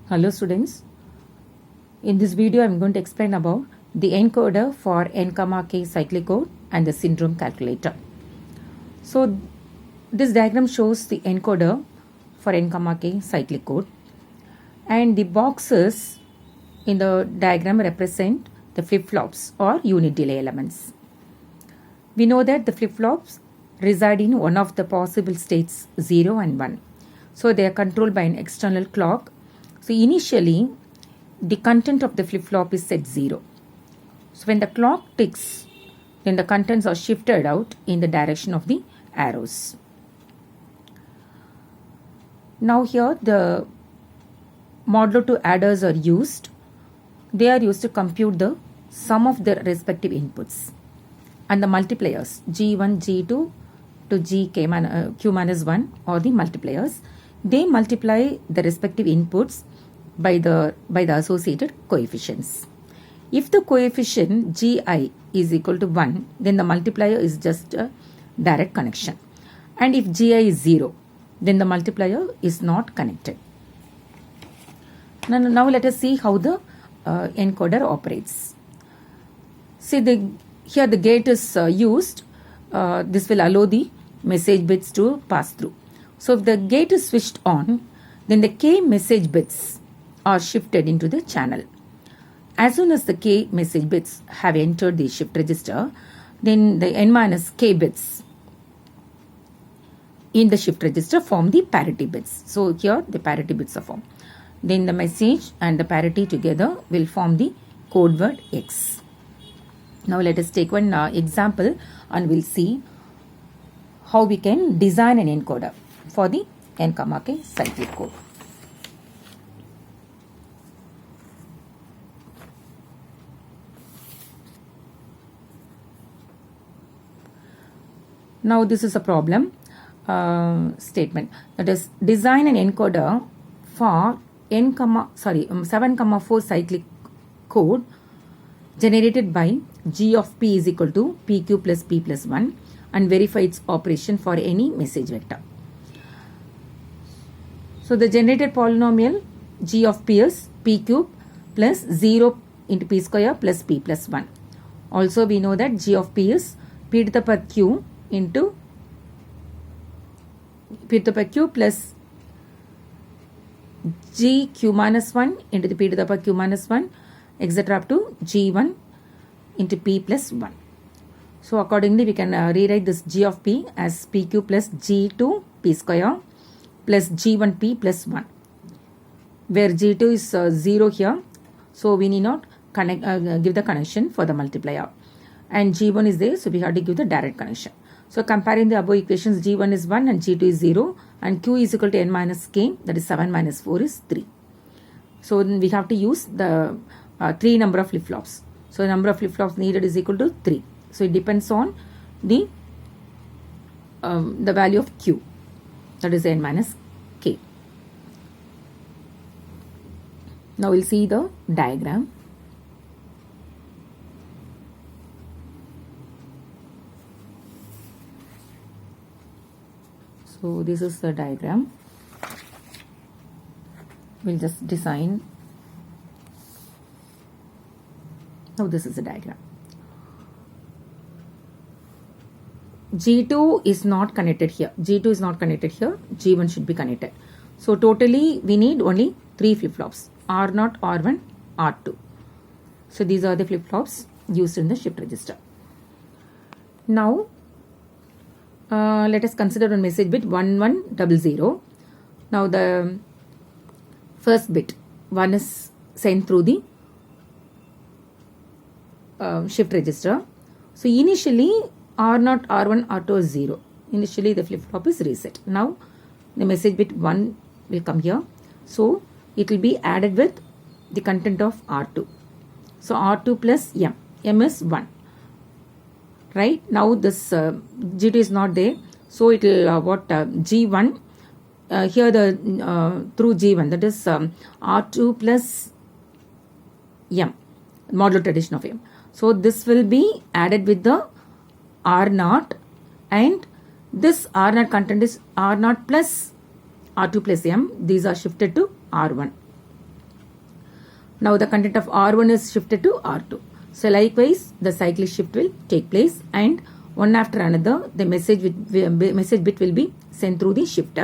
Hello students, in this video I am going to explain about the encoder for n, k cyclic code and the syndrome calculator. So this diagram shows the encoder for n, k cyclic code, and the boxes in the diagram represent the flip-flops or unit delay elements. We know that the flip-flops reside in one of the possible states 0 and 1. So they are controlled by an external clock. So initially, the content of the flip-flop is set 0. So when the clock ticks, then the contents are shifted out in the direction of the arrows. Now here the modulo 2 adders are used. They are used to compute the sum of their respective inputs. And the multipliers G1, G2 to Q minus 1 or the multipliers. They multiply the respective inputs by the associated coefficients. If the coefficient Gi is equal to 1, then the multiplier is just a direct connection. And if Gi is 0, then the multiplier is not connected. Now let us see how the encoder operates. See, here the gate is used. This will allow the message bits to pass through. So if the gate is switched on, then the k message bits are shifted into the channel. As soon as the k message bits have entered the shift register, then the n minus k bits in the shift register form the parity bits. So here the parity bits are formed. Then the message and the parity together will form the code word X. Now let us take one example and we'll see how we can design an encoder for the n, k cyclic code. Now this is a problem statement, that is design an encoder for 7,4 cyclic code generated by G of P is equal to PQ plus P plus 1 and verify its operation for any message vector. So the generated polynomial G of P is P cube plus 0 into P square plus P plus 1. Also we know that G of P is P to the power Q into P to the power Q plus G Q minus 1 into the P to the power Q minus 1, etc. up to G1 into P plus 1. So accordingly we can rewrite this G of P as PQ plus G2 P square plus G1P plus 1, where G2 is 0 here, so we need not give the connection for the multiplier, and G1 is there, so we have to give the direct connection. So comparing the above equations, G1 is 1 and G2 is 0 and Q is equal to n minus k, that is 7 minus 4 is 3. So then we have to use the 3 number of flip-flops. So the number of flip-flops needed is equal to 3. So it depends on the value of Q, that is n minus k. Now we'll see the diagram. So this is the diagram. We'll just design. Now this is the diagram. G2 is not connected here. G2 is not connected here. G1 should be connected. So totally we need only 3 flip-flops. R0, R1, R2. So these are the flip-flops used in the shift register. Now let us consider one message bit 1100. Now the first bit 1 is sent through the shift register. So initially R0, R1, R2 is 0. Initially the flip-flop is reset. Now the message bit 1 will come here. So it will be added with the content of R2. So R2 plus M. M is 1. Right? Now this G2 is not there. So it will G1 here the through G1, that is R2 plus M, modulo tradition of M. So this will be added with the R0, and this R0 content is R0 plus R2 plus M. These are shifted to R1. Now the content of R1 is shifted to R2. So likewise, the cyclic shift will take place, and one after another, the message bit will be sent through the shift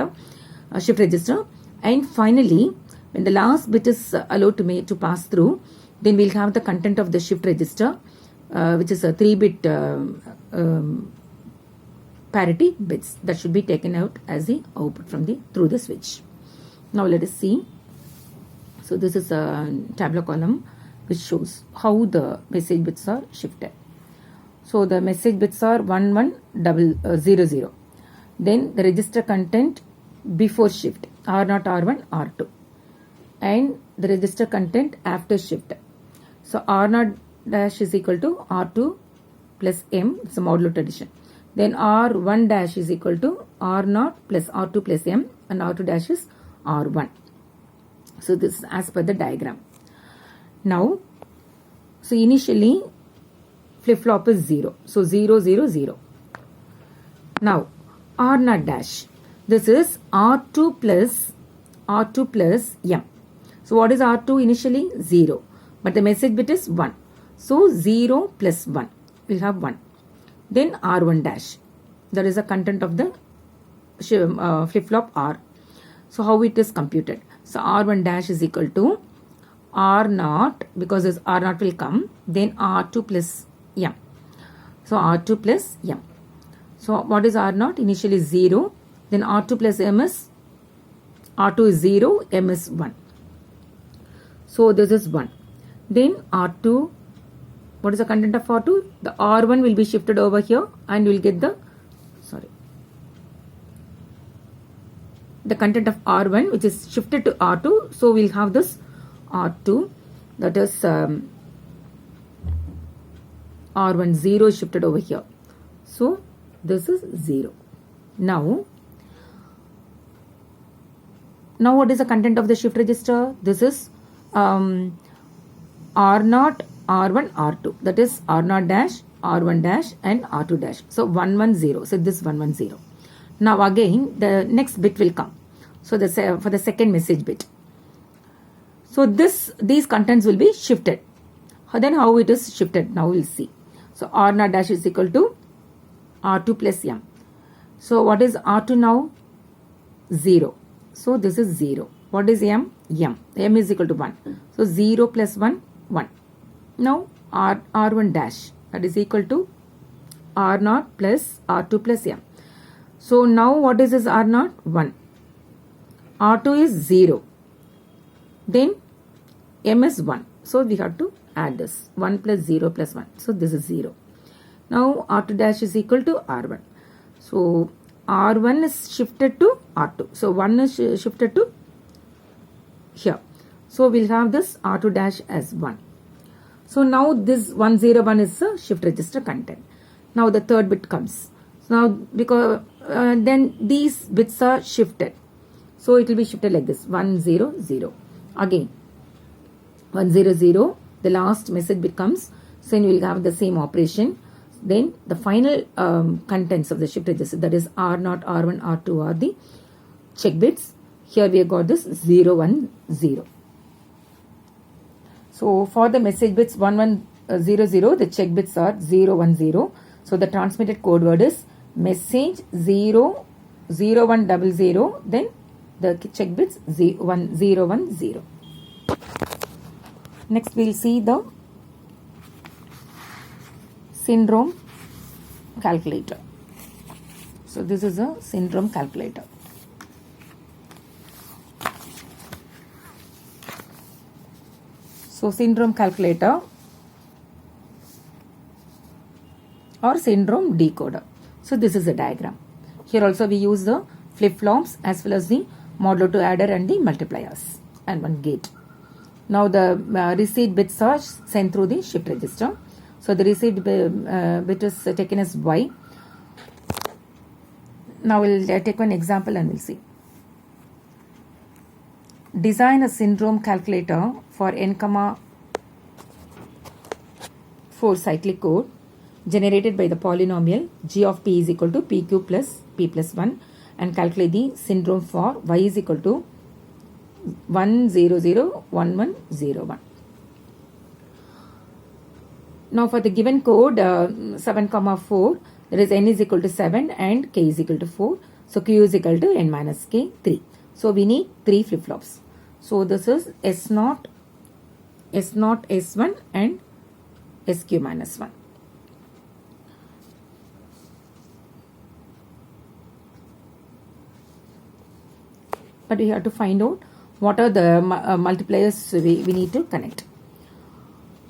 register. And finally, when the last bit is allowed to pass through, then we'll have the content of the shift register, which is a 3-bit parity bits that should be taken out as the output through the switch. Now let us see. So this is a tabular column which shows how the message bits are shifted. So the message bits are 1100. Then the register content before shift R0, R1, R2, and the register content after shift. So R0 dash is equal to R2 plus M. It's a modulo addition. Then R1 dash is equal to R0 plus R2 plus M, and R2 dash is R1. So this is as per the diagram. Now, so initially flip-flop is 0. So 0, 0, 0. Now R0 dash. This is R2 plus M. So what is R2 initially? 0. But the message bit is 1. So 0 plus 1. We'll have 1. Then R1 dash. That is the content of the flip-flop R. So how it is computed? So R1 dash is equal to R0, because this R0 will come, then R2 plus M. So R2 plus M. So what is R0? Initially 0. Then R2 plus M is, R2 is 0, M is 1. So this is 1. Then R2, what is the content of R2? The R1 will be shifted over here, and you will get the content of R1, which is shifted to R2. So we'll have this R2, that is R1 0 is shifted over here. So this is 0. Now what is the content of the shift register? This is R0, R1, R2. That is R0 dash, R1 dash, and R2 dash. So 110. So this 110. Now again the next bit will come. So for the second message bit. So these contents will be shifted. Then how it is shifted? Now we'll see. So R0 dash is equal to R2 plus M. So what is R2 now? 0. So this is 0. What is M? M. M is equal to 1. So 0 plus 1, 1. Now R1 dash, that is equal to R0 plus R2 plus M. So now what is this R0? 1. R2 is 0. Then M is 1. So we have to add this. 1 plus 0 plus 1. So this is 0. Now R2 dash is equal to R1. So R1 is shifted to R2. So 1 is shifted to here. So we'll have this R2 dash as 1. So now this 101 is the shift register content. Now the third bit comes. So now because then these bits are shifted. So it will be shifted like this, 100. Again 100, the last message bit comes. So then we will have the same operation. Then the final contents of the shift register, that is R0, R1, R2 are the check bits. Here we have got this 010. So for the message bits 1100, the check bits are 010. So the transmitted code word is message 0100, then the check bits 010. Next we'll see the syndrome calculator. So this is a syndrome calculator. So syndrome calculator or syndrome decoder. So this is a diagram. Here also we use the flip-flops as well as the modulo 2 adder and the multipliers and one gate. Now the received bits are sent through the shift register. So the received bit is taken as Y. Now we'll take one example and we'll see. Design a syndrome calculator for n, 4 cyclic code generated by the polynomial g of p is equal to pq plus p plus 1 and calculate the syndrome for y is equal to 1001101. Now for the given code 7 comma 4, that is n is equal to 7 and k is equal to 4. So q is equal to n minus k 3. So we need 3 flip-flops. So this is S0, S0, S1 and SQ minus 1. But we have to find out what are the multipliers we need to connect.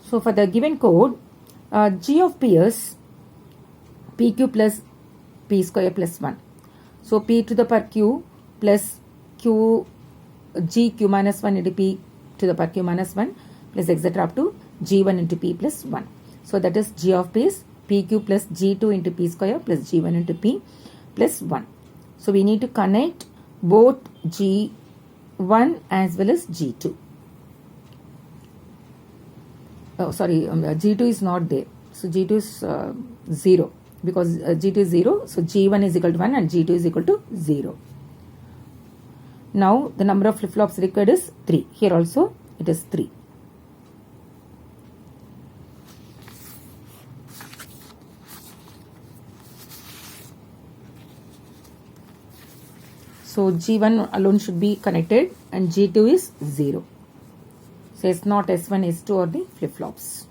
So for the given code, G of P is PQ plus P square plus 1. So P to the power Q plus Q, G Q minus 1 into P to the power Q minus 1 plus etc. up to G1 into P plus 1. So that is G of P is PQ plus G2 into P square plus G1 into P plus 1. So we need to connect both G1 as well as G2. Oh, sorry, G2 is not there. So G2 is 0 because G2 is 0. So G1 is equal to 1 and G2 is equal to 0. Now the number of flip-flops required is 3. Here also it is 3. So G1 alone should be connected and G2 is 0. So S0, S1, S2 are the flip-flops.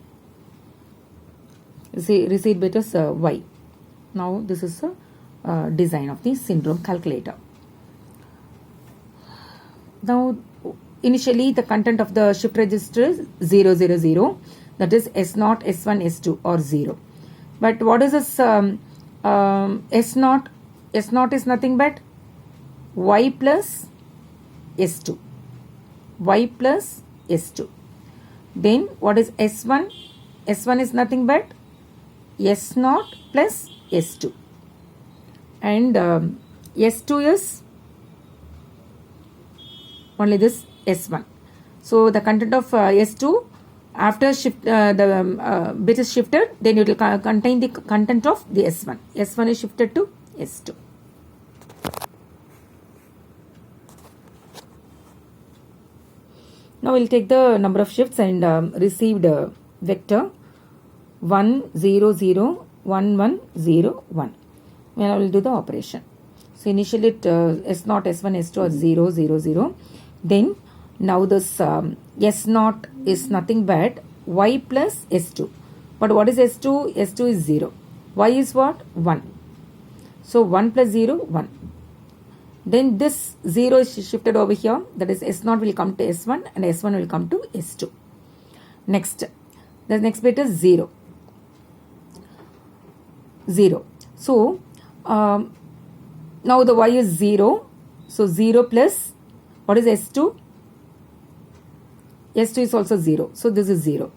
Receipt bit is Y. Now this is a design of the syndrome calculator. Now initially the content of the shift register is 0, 0, 0. That is S0, S1, S2 or 0. But what is this S0? S0 is nothing but Y plus S2. Y plus S2. Then what is S1? S1 is nothing but S0 plus S2. And S2 is only this S1. So the content of S2 after shift the bit is shifted, then it will contain the content of the S1. S1 is shifted to S2. Now we will take the number of shifts and received vector 1 0 0 1 1 0 1. Then I will do the operation. So initially it S0 S1 S2 are 0 0 0. Then now this S0 is nothing but Y plus S2. But what is S2? S2 is 0. Y is what? 1. So 1 plus 0 1. Then this 0 is shifted over here. That is S0 will come to S1 and S1 will come to S2. Next, the next bit is 0. 0. So now the Y is 0. So 0 plus what is S2? S2 is also 0. So this is 0.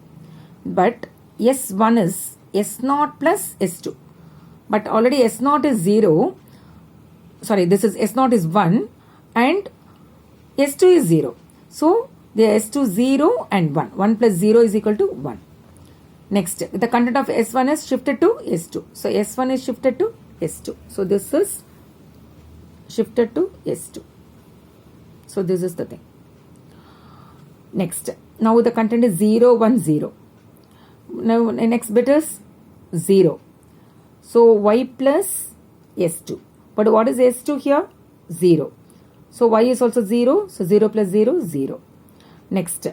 But S1 is S0 plus S2. But already S0 is 0. Sorry, this is S0 is 1 and S2 is 0. So the S2 0 and 1. 1 plus 0 is equal to 1. Next, the content of S1 is shifted to S2. So S1 is shifted to S2. So this is shifted to S2. So this is the thing. Next, now the content is 0 1 0. Now the next bit is 0. So Y plus S2. But what is S2 here? 0. So Y is also 0. So 0 plus 0, 0. Next,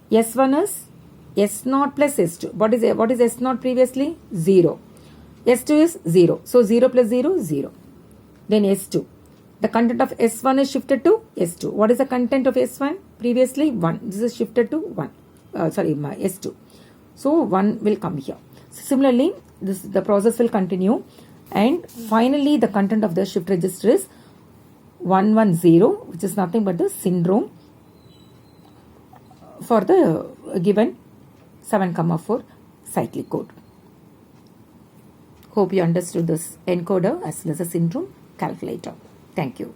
S1 is S0 plus S2. What is S0 previously? 0. S2 is 0. So 0 plus 0, 0. Then S2. The content of S1 is shifted to S2. What is the content of S1? Previously 1. This is shifted to 1. S2. So 1 will come here. So similarly, the process will continue. And finally, the content of the shift register is 110, which is nothing but the syndrome for the given 7,4 cyclic code. Hope you understood this encoder as well as a syndrome calculator. Thank you.